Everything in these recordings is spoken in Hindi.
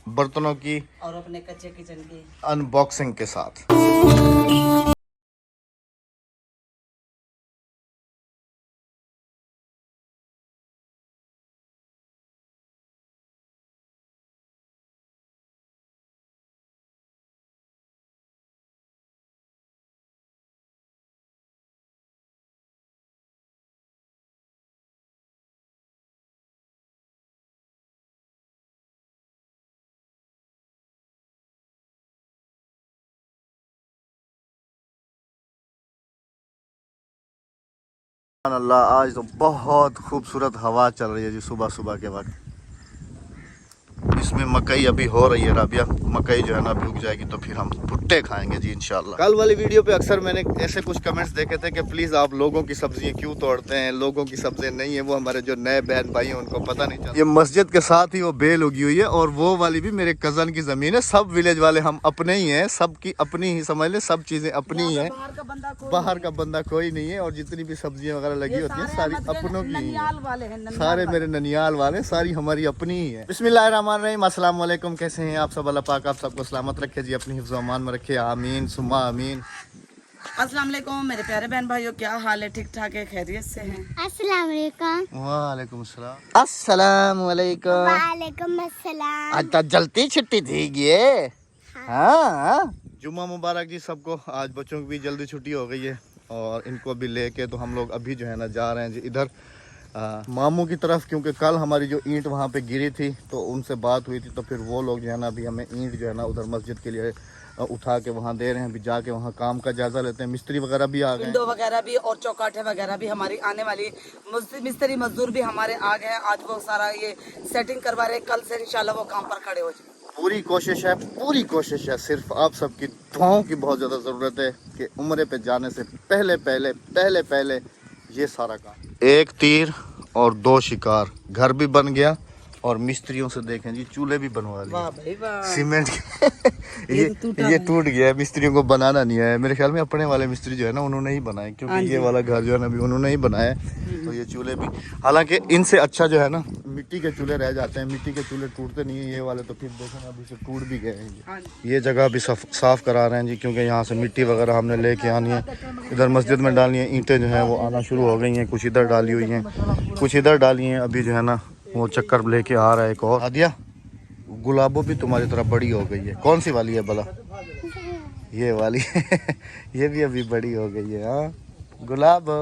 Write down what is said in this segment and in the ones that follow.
बर्तनों की और अपने कच्चे किचन की अनबॉक्सिंग के साथ। अल्लाह, आज तो बहुत खूबसूरत हवा चल रही है जी सुबह सुबह के वक्त। इसमें मकई अभी हो रही है राबिया, मकई जो है ना अभी उग जाएगी तो फिर हम भुट्टे खाएंगे जी इंशाल्लाह। कल वाली वीडियो पे अक्सर मैंने ऐसे कुछ कमेंट्स देखे थे कि प्लीज़ आप लोगों की सब्जियां क्यों तोड़ते हैं, लोगों की सब्जियां नहीं है। वो हमारे जो नए बहन भाई हैं उनको पता नहीं चलता। ये मस्जिद के साथ ही वो बेल उगी हुई है और वो वाली भी मेरे कज़न की ज़मीन है। सब विलेज वाले हम अपने ही हैं, सबकी अपनी ही समझ ले, सब चीज़ें अपनी ही हैं, बाहर का बंदा कोई नहीं है। और जितनी भी सब्जियां वगैरह लगी होती है सारी अपनों की ही है। सारे मेरे ननियाल वाले, सारी हमारी अपनी ही है। बिस्मिल्लाहिर्रहमानिर्रहीम, अस्सलाम वालेकुम। कैसे हैं आप सब? अल्लाह पाक आप सबको सलामत रखे जी, अपनी हिफ्ज़ अमान में रखे, आमीन सुम्मा आमीन। अस्सलाम वालेकुम मेरे प्यारे बहन भाइयों, क्या हाल है? ठीक ठाक है, खैरियत से हैं? अस्सलाम वालेकुम। वालेकुम अस्सलाम। अस्सलाम वालेकुम। वालेकुम अस्सलाम। आज तो जल्दी छुट्टी थी ये। हाँ, जुम्मा मुबारक जी सबको। आज बच्चों की भी जल्दी छुट्टी हो गई है और इनको भी लेके तो हम लोग अभी जो है ना जा रहे हैं जी इधर मामू की तरफ, क्योंकि कल हमारी जो ईंट वहाँ पे गिरी थी तो उनसे बात हुई थी, तो फिर वो लोग जो है ना अभी हमें ईंट जो है ना उधर मस्जिद के लिए उठा के वहाँ दे रहे हैं। अभी जाके वहाँ काम का जायजा लेते हैं। मिस्त्री वगैरह भी आ गए, विंडो वगैरह भी और चौकाठे वगैरह भी हमारी आने वाली, मिस्त्री मजदूर भी हमारे आ गए हैं। आज वो सारा ये सेटिंग करवा रहे हैं, कल से इंशाल्लाह वो काम पर खड़े हो जाए। पूरी कोशिश है। सिर्फ आप सबकी दुआओं की बहुत ज़्यादा ज़रूरत है कि उम्रे पे जाने से पहले ये सारा काम। एक तीर और दो शिकार, घर भी बन गया और मिस्त्रियों से देखें जी चूल्हे भी बनवा लिए। वाह भाई वाह। सीमेंट ये टूट गया है, मिस्त्रियों को बनाना नहीं है। मेरे ख्याल में अपने वाले मिस्त्री जो है ना उन्होंने ही बनाए, क्योंकि ये वाला घर जो है ना अभी उन्होंने ही बनाया है। तो ये चूल्हे भी, हालांकि इनसे अच्छा जो है ना मिट्टी के चूल्हे रह जाते हैं। मिट्टी के चूल्हे टूटते नहीं है, ये वाले तो फिर देखें अभी से टूट भी गए हैं। ये जगह भी साफ करा रहे हैं जी, क्योंकि यहाँ से मिट्टी वगैरह हमने लेके आनी है, इधर मस्जिद में डालनी है। ईंटें जो हैं वो आना शुरू हो गई हैं, कुछ इधर डाली हुई हैं, कुछ इधर डाली हैं। अभी जो है ना वो चक्कर लेके आ रहा है एक और। आदिया, गुलाबो भी तुम्हारी तरह बड़ी हो गई है। कौन सी वाली है भला? ये वाली ये भी अभी बड़ी हो गई है। हाँ गुलाबो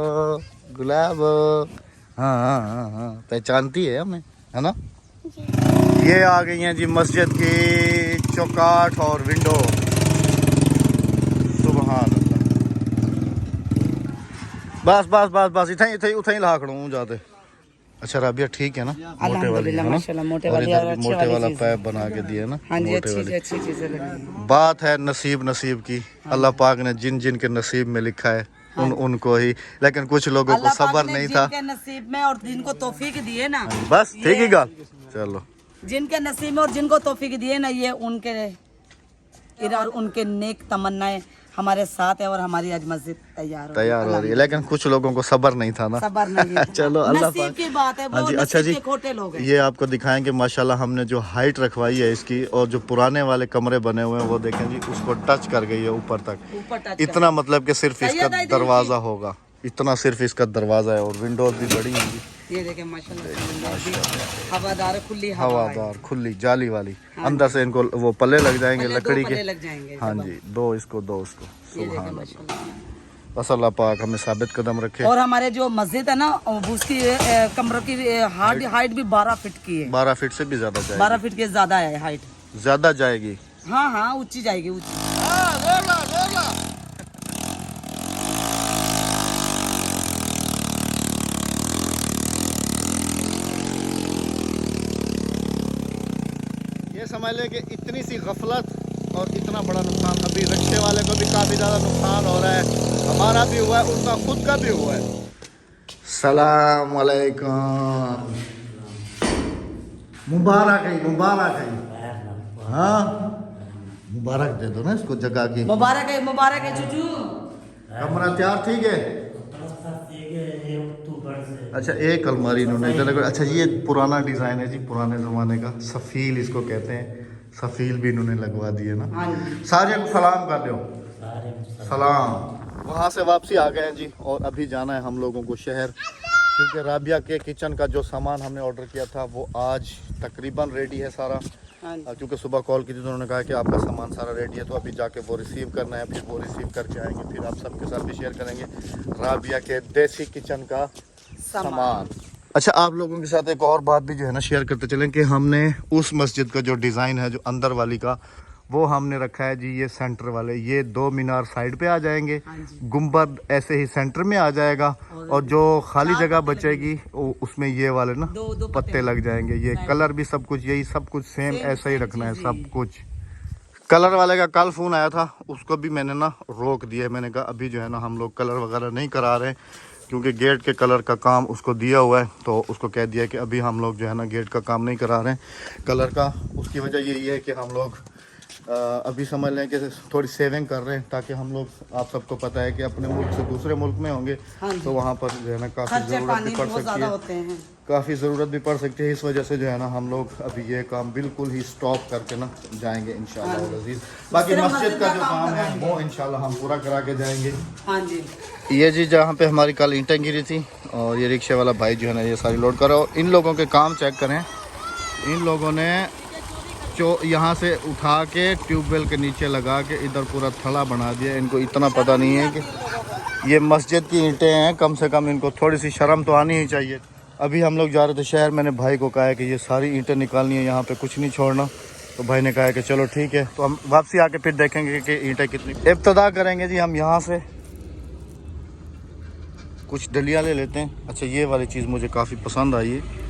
हाँ, पहचानती है हमें, है ना? ये आ गई हैं जी मस्जिद की चौकाठ और विंडो। सुभान अल्लाह। बस इतना ही लाखड़ू जाते। अच्छा राबिया ठीक है ना? मोटे वाली है ना? मोटे वाला पैप बना के दिया ना। हाँ जी, मोटे अच्छी चीजें। बात है नसीब की। अल्लाह पाक ने जिन के नसीब में लिखा है उनको ही, लेकिन कुछ लोगों को सब्र नहीं था। जिनके नसीब में और जिनको तौफीक दिए ना, बस ठीक ही गल। चलो, जिनके नसीब में और जिनको तौफीक दिए ना, ये उनके और उनके नेक तमन्नाएं हमारे साथ है और हमारी आज मस्जिद तैयार हो रही है। लेकिन कुछ लोगों को सब्र नहीं था ना। सब्र नहीं था। चलो अल्लाह नसीब की बात है, वो अच्छा जी, खोटे लोग हैं। ये आपको दिखाएंगे माशाल्लाह हमने जो हाइट रखवाई है इसकी, और जो पुराने वाले कमरे बने हुए हैं वो देखें जी, उसको टच कर गई है ऊपर तक। इतना मतलब कि सिर्फ इसका दरवाजा होगा, इतना सिर्फ इसका दरवाजा है, और विंडोज भी बड़ी होंगी। ये देखें माशाल्लाह, हवादार खुली जाली वाली। अंदर से इनको वो पल्ले लग जाएंगे लकड़ी के। लग जाएंगे। हाँ जी, दो इसको सुभान अल्लाह। बस अल्लाह पाक हमें साबित कदम रखे। और हमारे जो मस्जिद है ना, उसकी कमरों की हाइट भी 12 फीट की है। 12 फीट से भी ज्यादा जाएगी। 12 फीट के ज्यादा है हाइट। ज्यादा जाएगी? हाँ, ऊंची जाएगी, ऊंची। ये समझ ले कि इतनी सी गफलत और इतना बड़ा नुकसान, अभी रिक्शे वाले को भी काफ़ी ज़्यादा नुकसान हो रहा है, हमारा भी हुआ है, उनका खुद का भी हुआ है। सलाम अलैकुम। मुबारक है। हाँ, मुबारक दे दो ना इसको जगह की। मुबारक है चुचू। कमरा तैयार ठीक है? अच्छा, एक अलमारी इन्होंने इधर। अच्छा, ये पुराना डिज़ाइन है जी, पुराने ज़माने का, सफ़ील इसको कहते हैं। सफील भी इन्होंने लगवा दिए ना। हाँ जी। सारे को सलाम कर दो। सलाम। वहाँ से वापसी आ गए हैं जी और अभी जाना है हम लोगों को शहर, क्योंकि राबिया के किचन का जो सामान हमने ऑर्डर किया था वो आज तकरीबन रेडी है सारा। हाँ जी। क्योंकि सुबह कॉल की थी तो उन्होंने कहा कि आपका सामान सारा रेडी है, तो अभी जाके वो रिसीव करना है, फिर वो रिसीव करके आएंगे, फिर आप सबके साथ भी शेयर करेंगे राबिया के देसी किचन का सामान। अच्छा, आप लोगों के साथ एक और बात भी जो है ना शेयर करते चलें कि हमने उस मस्जिद का जो डिज़ाइन है जो अंदर वाली का, वो हमने रखा है जी ये सेंटर वाले, ये 2 मीनार साइड पे आ जाएंगे, गुंबद ऐसे ही सेंटर में आ जाएगा, और जो खाली जगह बचेगी उसमें ये वाले ना दो पत्ते लग जाएंगे। ये कलर भी सब कुछ यही सब कुछ सेम ऐसा ही रखना है सब कुछ। कलर वाले का कल फ़ोन आया था, उसको भी मैंने ना रोक दिया। मैंने कहा अभी जो है ना हम लोग कलर वगैरह नहीं करा रहे, क्योंकि गेट के कलर का काम उसको दिया हुआ है, तो उसको कह दिया कि अभी हम लोग जो है ना गेट का काम नहीं करा रहे हैं कलर का। उसकी वजह यही है कि हम लोग अभी समझ लें कि थोड़ी सेविंग कर रहे हैं, ताकि हम लोग, आप सबको पता है कि अपने मुल्क से दूसरे मुल्क में होंगे तो वहाँ पर जो है ना काफ़ी ज़रूरत भी पड़ सकती है, काफ़ी ज़रूरत भी पड़ सकती है। इस वजह से जो है ना हम लोग अभी ये काम बिल्कुल ही स्टॉप करके ना जाएंगे इंशाल्लाह अज़ीज़। बाकी मस्जिद का जो काम है वो इंशाल्लाह हम पूरा करा के जाएंगे। हाँ जी। ये जी जहाँ पे हमारी कल ईंटें गिरी थी, और ये रिक्शे वाला भाई जो है ना ये सारी लोड कर रहा है। और इन लोगों के काम चेक करें, इन लोगों ने जो यहाँ से उठा के ट्यूबवेल के नीचे लगा के इधर पूरा थला बना दिया। इनको इतना पता नहीं है कि ये मस्जिद की ईंटें हैं, कम से कम इनको थोड़ी सी शर्म तो आनी ही चाहिए। अभी हम लोग जा रहे थे शहर, मैंने भाई को कहा है कि ये सारी ईंटें निकालनी है, यहाँ पे कुछ नहीं छोड़ना, तो भाई ने कहा है कि चलो ठीक है। तो हम वापसी आके फिर देखेंगे कि ईंटें कितनी। इब्तदा करेंगे जी हम यहाँ से, कुछ डलियाँ ले लेते हैं। अच्छा, ये वाली चीज़ मुझे काफ़ी पसंद आई है,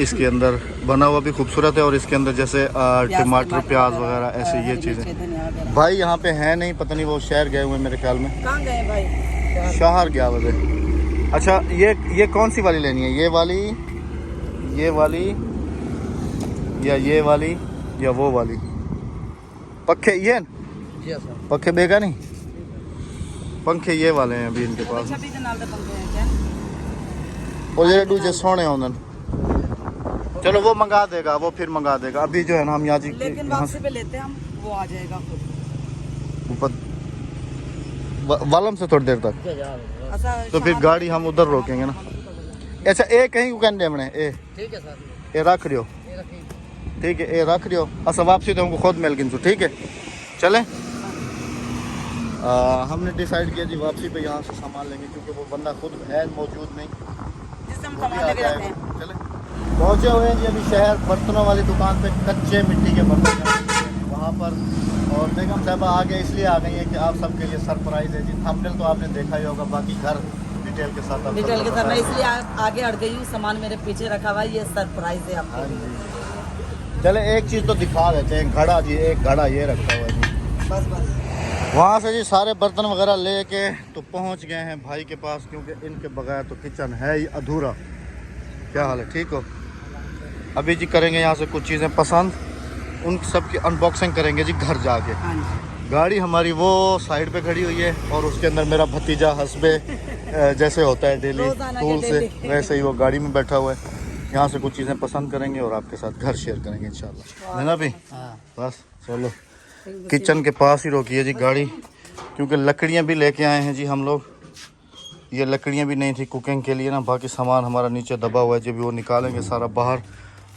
इसके अंदर बना हुआ भी खूबसूरत है, और इसके अंदर जैसे टमाटर प्याज वगैरह ऐसे ये चीज़ें। भाई यहाँ पे है नहीं, पता नहीं वो शहर गए हुए मेरे ख्याल में। कहाँ गए भाई? शहर गया वजह। अच्छा, ये कौन सी वाली लेनी है, ये वाली या ये वाली या वो वाली? पखे ये पखे बेगा नहीं, पंखे ये वाले हैं अभी इनके पास। और ये दूसरे सोने होंगे, चलो वो मंगा देगा, वो फिर मंगा देगा। अभी जो है ना हम यहाँ जी, लेकिन वापसी पे लेते हैं हम, वो आ जाएगा ऊपर वालम से थोड़ी देर तक, तो फिर गाड़ी हम उधर रोकेंगे ना। अच्छा, ए कहीं को कहने हमने ए ठीक है सर, ए रख रियो, ठीक है, ए रख रियो। अच्छा, वापसी तो हमको खुद मिल गई, ठीक है चलें। हमने डिसाइड किया जी वापसी पे यहाँ से सामान लेंगे, क्योंकि वो बंदा खुद है मौजूद नहीं, चले। पहुँचे हुए हैं जी अभी शहर, बर्तनों वाली दुकान पे कच्चे मिट्टी के बर्तन वहाँ पर। और बेगम साहबा आगे इसलिए आ गई है कि आप सबके लिए सरप्राइज है जी। थंबनेल तो आपने देखा ही होगा, बाकी घर डिटेल के साथ मैं इसलिए आगे अड़ गई हूँ, सामान मेरे पीछे रखा हुआ है, ये सरप्राइज है आपको। हाँ जी, चले एक चीज़ तो दिखा देते हैं, घड़ा जी, एक घड़ा ये रखा हुआ है जी। बस वहाँ से जी सारे बर्तन वगैरह लेके तो पहुँच गए हैं भाई के पास, क्योंकि इनके बगैर तो किचन है ही अधूरा। क्या हाल है, ठीक हो? अभी जी करेंगे यहाँ से कुछ चीज़ें पसंद, उन सब की अनबॉक्सिंग करेंगे जी घर जाके। गाड़ी हमारी वो साइड पे खड़ी हुई है, और उसके अंदर मेरा भतीजा हंसबे जैसे होता है डेली टूल से, वैसे ही वो गाड़ी में बैठा हुआ है। यहाँ से कुछ चीज़ें पसंद करेंगे और आपके साथ घर शेयर करेंगे इंशाल्लाह, है ना भाई? बस चलो, किचन के पास ही रोकी है जी गाड़ी, क्योंकि लकड़ियाँ भी लेके आए हैं जी हम लोग। ये लकड़ियाँ भी नहीं थी कुकिंग के लिए ना, बाकी सामान हमारा नीचे दबा हुआ है, जब वो निकालेंगे सारा बाहर,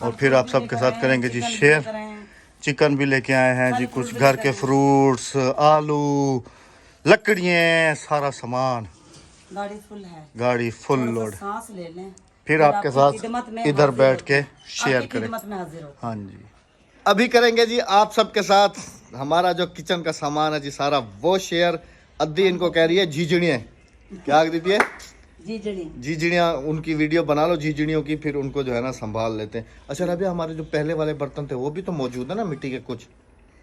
और फिर आप सबके साथ करेंगे जी शेयर। चिकन भी लेके आए हैं जी, कुछ घर के फ्रूट्स, आलू, लकड़ियाँ, सारा सामान, गाड़ी फुल लोड। सांस ले लें, फिर आपके साथ इधर बैठ के शेयर करें। हाँ जी, अभी करेंगे जी आप सबके साथ हमारा जो किचन का सामान है जी सारा वो शेयर। अद्दी इनको कह रही है झीझड़ियाँ, क्या दीदी है? झीझड़ियाँ, उनकी वीडियो बना लो झीझड़ियों की, फिर उनको जो है ना संभाल लेते हैं। अच्छा रबिया, हमारे जो पहले वाले बर्तन थे वो भी तो मौजूद है ना, मिट्टी के कुछ?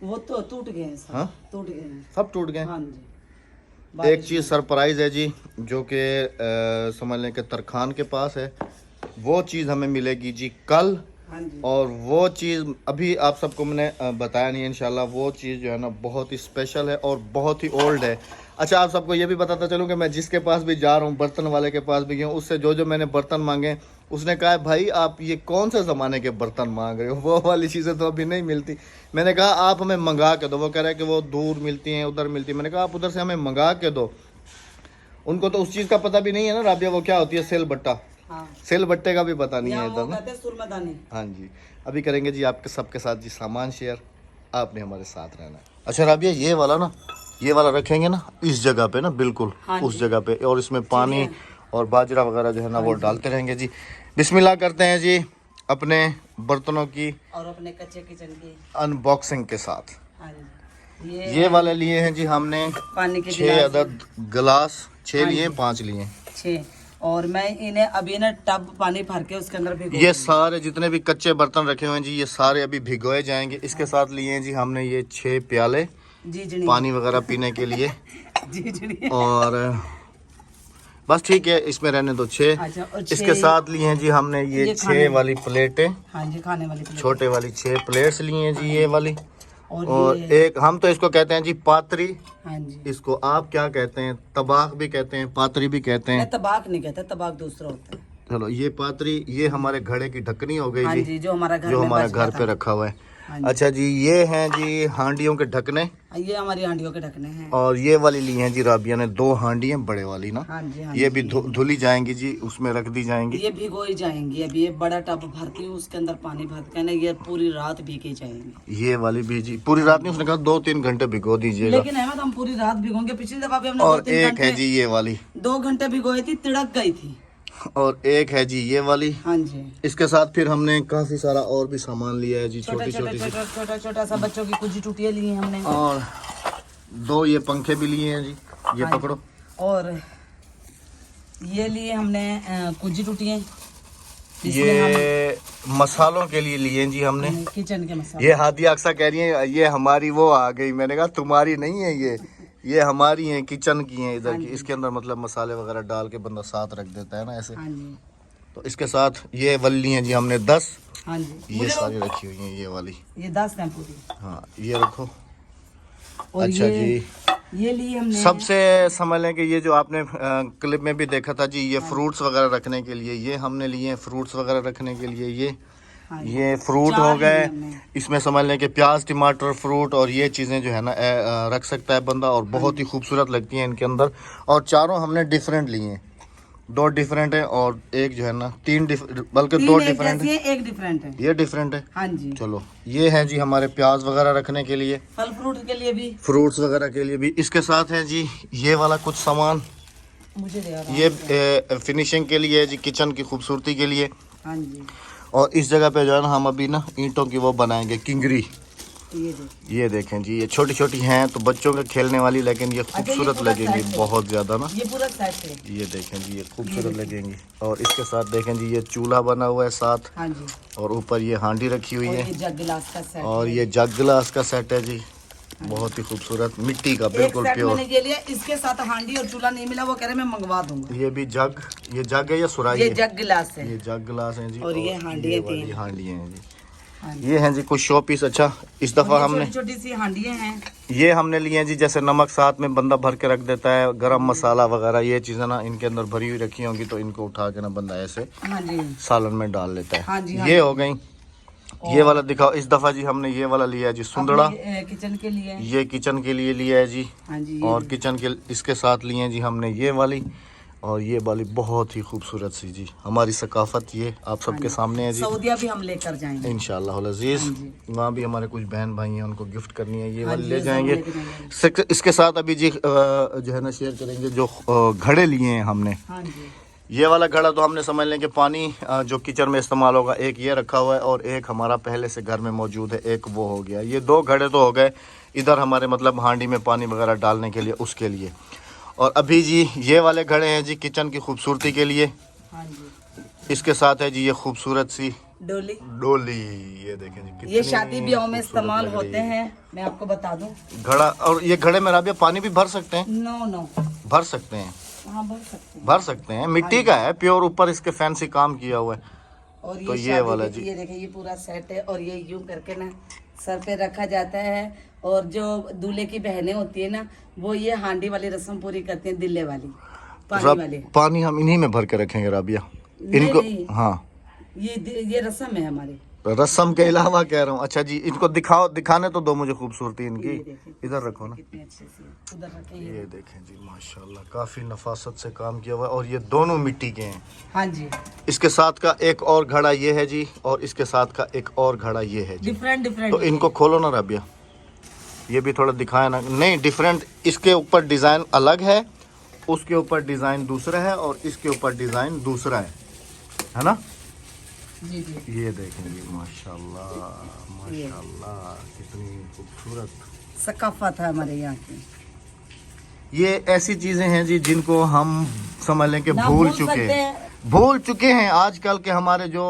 वो तो टूट गए हैं, हाँ टूट गए हैं, सब टूट गए। हाँ जी। एक चीज़ सरप्राइज है जी, जो कि समझ लें कि तरखान के पास है, वो चीज़ हमें मिलेगी जी कल। और वो चीज़ अभी आप सबको मैंने बताया नहीं, इंशाल्लाह वो चीज़ जो है ना बहुत ही स्पेशल है और बहुत ही ओल्ड है। अच्छा, आप सबको ये भी बताता चलूँ कि मैं जिसके पास भी जा रहा हूँ, बर्तन वाले के पास भी गया हूँ, उससे जो मैंने बर्तन मांगे उसने कहा भाई आप ये कौन से ज़माने के बर्तन मांग रहे हो, वो वाली चीज़ें तो अभी नहीं मिलती। मैंने कहा आप हमें मंगा के दो। वो कह रहा है कि वो दूर मिलती हैं, उधर मिलती है। मैंने कहा आप उधर से हमें मंगा के दो। उनको तो उस चीज़ का पता भी नहीं है ना राबिया, वो क्या होती है सिल बट्टा। हाँ। सिल बट्टे का भी पता नहीं है इधर ना। कहते हैं सुरमदानी। हाँ जी, अभी करेंगे जी आपके सबके साथ जी सामान शेयर, आपने हमारे साथ रहना है। अच्छा राबिया ये वाला ना, ये वाला रखेंगे ना इस जगह पे ना, बिल्कुल हाँ उस जी। जगह पे, और इसमें पानी और बाजरा वगैरह जो है ना वो डालते रहेंगे जी। बिस्मिल्लाह करते हैं जी अपने बर्तनों की और अपने कच्चे किचन की अनबॉक्सिंग के साथ। हाँ जी। ये वाले लिए हैं जी हमने पानी के 6 अदद गिलास, 6 लिए 5 लिए 6, और मैं इन्हें अभी ना टब पानी भर के उसके अंदर भिगो ये सारे जितने भी कच्चे बर्तन रखे हुए हैं जी ये सारे अभी भिगोए जाएंगे। इसके साथ लिए हैं जी हमने ये 6 प्याले जी पानी वगैरह पीने के लिए। जी। और बस ठीक है, इसमें रहने दो 6। अच्छा, और इसके साथ लिए हैं जी हमने ये 6 वाली प्लेटें, हाँ जी, खाने वाली प्लेट। छोटे वाली 6 प्लेट्स लिए हैं जी ये वाली। और एक हम तो इसको कहते हैं जी पातरी। हाँ जी। इसको आप क्या कहते हैं? तबाक भी कहते हैं, पातरी भी कहते हैं। तबाक नहीं कहते, तबाक दूसरा होता है। चलो ये पातरी, ये हमारे घड़े की ढकनी हो गई हाँ जी, जी, जो हमारा घर जो में हमारे बच घर गया पे था। रखा हुआ है। हाँ जी। अच्छा जी ये हैं जी हांडियों के ढकने, ये हमारी हांडियों के ढकने हैं। और ये वाली ली हैं जी राबिया ने 2 हांडियां बड़े वाली ना। हाँ जी, हाँ ये जी। भी धुली जाएंगी जी, उसमें रख दी जाएंगी। ये भिगोई जाएंगी। अभी ये बड़ा टब भरती हूँ, उसके अंदर पानी भर के ना ये पूरी रात भीगे जाएंगी। ये वाली भी जी पूरी रात नहीं, उसने कहा 2-3 घंटे भिगो दीजिएगा। लेकिन अहमद हम पूरी रात भिगोंगे। पिछली दफा भी हमने और 2-3 एक घंटे, है जी ये वाली, 2 घंटे भिगोई थी, तिड़क गई थी। और एक है जी ये वाली। हाँ जी। इसके साथ फिर हमने काफी सारा और भी सामान लिया है जी, छोटी छोटी सी। छोटा सा बच्चों की कुछ टूटियां ली हैं हमने। और 2 ये पंखे भी लिए हैं जी, ये हाँ पकड़ो। और ये लिए हमने कुछ टूटियां। ये मसालों के लिए लिए जी हमने। किचन के मसाले। ये हादिया अक्सा कह रही है ये हमारी वो आ गई। मैंने कहा तुम्हारी नहीं है ये हमारी हैं, किचन की हैं इधर की। इसके अंदर मतलब मसाले वगैरह डाल के बंदा साथ रख देता है ना ऐसे। हाँ जी। तो इसके साथ ये वल्ली हैं जी हमने 10। हाँ जी, ये सारी रखी हुई हैं ये वाली। ये 10 हैं पूरी। हाँ ये रखो। और अच्छा ये लिए हमने। सबसे समझ लें कि ये जो आपने क्लिप में भी देखा था जी, ये फ्रूट्स वगैरह रखने के लिए ये हमने लिए हैं, फ्रूट्स वगैरह रखने के लिए ये फ्रूट हो गए। इसमें समझ लें कि प्याज, टमाटर, फ्रूट और ये चीज़ें जो है ना रख सकता है बंदा, और बहुत ही खूबसूरत लगती हैं इनके अंदर। और चारों हमने डिफरेंट लिए हैं, 2 डिफरेंट है और एक जो है ना 3 बल्कि 2 डिफरेंट है, एक डिफरेंट है। ये डिफरेंट है। हाँ जी। चलो ये है जी हमारे प्याज वगैरह रखने के लिए, फल फ्रूट के लिए भी, फ्रूट्स वगैरह के लिए भी। इसके साथ है जी ये वाला कुछ सामान, मुझे दे रहा ये फिनिशिंग के लिए है जी, किचन की खूबसूरती के लिए। हाँ जी। और इस जगह पे जो है ना हम अभी ना ईंटों की वो बनाएंगे किंगरी। ये देखें जी, ये छोटी छोटी हैं तो बच्चों के खेलने वाली, लेकिन ये खूबसूरत लगेंगी बहुत ज़्यादा ना। ये पूरा सेट है। ये देखें जी, ये खूबसूरत लगेंगी। और इसके साथ देखें जी ये चूल्हा बना हुआ है साथ। हाँ जी। और ऊपर ये हांडी रखी हुई और है, ये जग गिलास का सेट और ये जग गिलास का सेट है जी, बहुत ही खूबसूरत, मिट्टी का बिल्कुल सेट प्योर। मैंने ये लिया। इसके साथ हांडी और चूल्हा नहीं मिला, वो कह रहे मैं मंगवा दूंगा। ये भी जग, ये जग है या सुराही ये है? जग गिलास है। ये जग गिलास है जी। और ये हांडियाँ वाली 3 हांडियाँ हैं जी। हाँ ये हैं जी कुछ शो पीस। अच्छा इस दफ़ा हमने छोटी सी हांडियाँ हैं। ये हमने लिए हैं जी, जैसे नमक साथ में बंदा भर के रख देता है, गरम मसाला वगैरह ये चीज़ें ना इनके अंदर भरी हुई रखी होंगी, तो इनको उठा के ना बंदा ऐसे हाँ जी। सालन में डाल लेता है। हाँ जी, ये हो गई। ये वाला दिखाओ। इस दफ़ा जी हमने ये वाला लिया है जी सुंदड़ा, किचन के लिए। ये किचन के लिए लिया है जी। हाँ जी। और किचन के इसके साथ लिए हैं जी हमने ये वाली, और ये वाली बहुत ही खूबसूरत सी जी, हमारी सकाफत ये आप सबके सामने है जी। सऊदिया भी हम लेकर जाएंगे इंशाअल्लाह अज़ीज़। वहाँ भी हमारे कुछ बहन भाई हैं, उनको गिफ्ट करनी है, ये वाली ले ये जाएंगे। लेके जाएंगे। इसके साथ अभी जी जो है ना शेयर करेंगे जो घड़े लिए हैं हमने। हाँ जी। ये वाला घड़ा तो हमने समझ लें कि पानी जो किचन में इस्तेमाल होगा, एक ये रखा हुआ है और एक हमारा पहले से घर में मौजूद है, एक वो हो गया। ये 2 घड़े तो हो गए इधर हमारे, मतलब हांडी में पानी वगैरह डालने के लिए, उसके लिए। और अभी जी ये वाले घड़े हैं जी किचन की खूबसूरती के लिए। हाँ जी। इसके साथ है जी ये खूबसूरत सी डोली। ये देखें जी, ये शादी ब्याह में इस्तेमाल होते हैं, मैं आपको बता दूं। घड़ा। और ये घड़े में राबिया पानी भी भर सकते हैं? नो भर सकते हैं, हाँ भर सकते हैं। मिट्टी का है प्योर, ऊपर इसके फैंसी काम किया हुआ है। और तो ये वाला जी, ये देखिए ये पूरा सेट है। और ये यूं करके ना सर पे रखा जाता है। और जो दूल्हे की बहनें होती है ना, वो ये हांडी वाली रस्म पूरी करती हैं, दिल्ले वाली पानी वाली। पानी हम इन्हीं में भर के रखेंगे राबिया। इनको नहीं, हाँ ये रस्म है हमारी। रस्म के अलावा कह रहा हूँ। अच्छा जी, इनको दिखाओ, दिखाने तो दो मुझे खूबसूरती इनकी। ये देखिए, इधर रखो ना। कितने अच्छे से उधर रखें ये देखें जी, माशाल्लाह काफी नफासत से काम किया हुआ है और ये दोनों मिट्टी के हैं। हाँ जी, इसके साथ का एक और घड़ा ये है जी, और इसके साथ का एक और घड़ा ये है जी। Different different. तो इनको खोलो ना राबिया, ये भी थोड़ा दिखाया ना। नहीं, डिफरेंट, इसके ऊपर डिज़ाइन अलग है, उसके ऊपर डिज़ाइन दूसरा है और इसके ऊपर डिज़ाइन दूसरा है ना। जी जी, ये देखें जी, माशाल्लाह माशाल्लाह कितनी खूबसूरत। सकाफत है हमारे यहाँ की। ये ऐसी चीज़ें हैं जी जिनको हम समझ लें कि ना भूल भूल चुके सकते हैं, हैं। भूल चुके हैं। आजकल के हमारे जो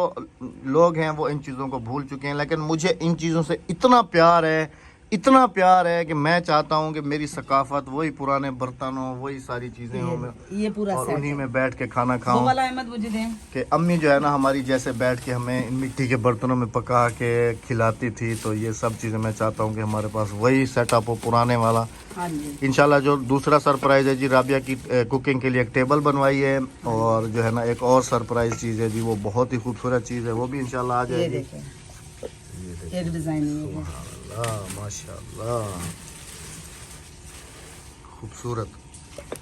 लोग हैं वो इन चीज़ों को भूल चुके हैं, लेकिन मुझे इन चीज़ों से इतना प्यार है, इतना प्यार है कि मैं चाहता हूँ कि मेरी सकाफत वही पुराने बर्तन हो, वही सारी चीज़ें हों, ये पूरा और सेट उन्हीं है। में बैठ के खाना वो खाऊं। वाला अहमद मुझे दें। कि अम्मी जो है ना हमारी जैसे बैठ के हमें इन मिट्टी के बर्तनों में पका के खिलाती थी, तो ये सब चीज़ें मैं चाहता हूँ कि हमारे पास वही सेटअप हो पुराने वाला। हाँ जी, इंशाल्लाह जो दूसरा सरप्राइज़ है जी, राबिया की कुकिंग के लिए एक टेबल बनवाई है, और जो है ना एक और सरप्राइज़ चीज़ है जी, वो बहुत ही खूबसूरत चीज़ है, वो भी इंशाल्लाह आ ये जाएगी। देखें, एक डिजाइन ये है। माशाल्लाह खूबसूरत।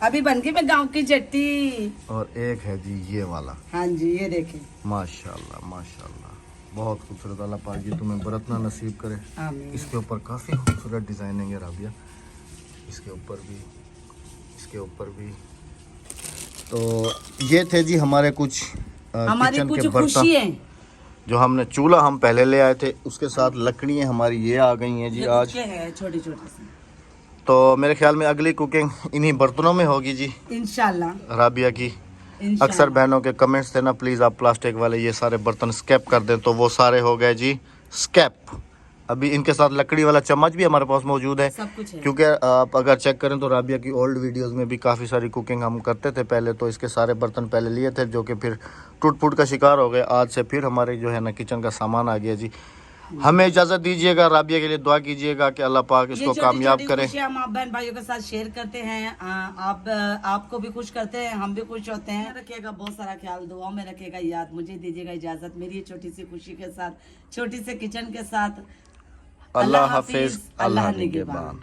अभी बन गई मैं गाँव की चट्टी। और एक है जी ये वाला, हाँ जी, ये देखें। माशाल्लाह माशाल्लाह बहुत खूबसूरत। अल्लाह पाक जी तुम्हें बरतना नसीब करे। आमीन। इसके ऊपर काफ़ी खूबसूरत डिज़ाइनिंग है राबिया, इसके ऊपर भी, इसके ऊपर भी। तो ये थे जी हमारे कुछ हमारी किचन कुछ के बर्तन खुशी है। जो हमने, चूल्हा हम पहले ले आए थे, उसके साथ लकड़ियाँ हमारी ये आ गई हैं जी आज। है छोटी छोटी सी। तो मेरे ख्याल में अगली कुकिंग इन्हीं बर्तनों में होगी जी इंशाल्लाह राबिया की। अक्सर बहनों के कमेंट्स थे ना, प्लीज़ आप प्लास्टिक वाले ये सारे बर्तन स्कैप कर दें, तो वो सारे हो गए जी स्कैप। अभी इनके साथ लकड़ी वाला चम्मच भी हमारे पास मौजूद है, सब कुछ है। क्योंकि आप अगर चेक करें तो राबिया की ओल्ड वीडियोस में भी काफ़ी सारी कुकिंग हम करते थे पहले, तो इसके सारे बर्तन पहले लिए थे जो कि फिर टूट फूट का शिकार हो गए। आज से फिर हमारे जो है ना किचन का सामान आ गया जी। हमें इजाज़त दीजिएगा, राबिया के लिए दुआ कीजिएगा कि अल्लाह पाक इसको कामयाब करे। हम आप बहन भाइयों के साथ शेयर करते हैं, आप आपको भी खुश करते हैं, हम भी खुश होते हैं। रखिएगा बहुत सारा ख्याल, दुआओं में रखिएगा याद। मुझे दीजिएगा इजाज़त मेरी ये छोटी सी खुशी के साथ, छोटी से किचन के साथ। अल्लाह हाफिज़, अल्लाह निगहबान।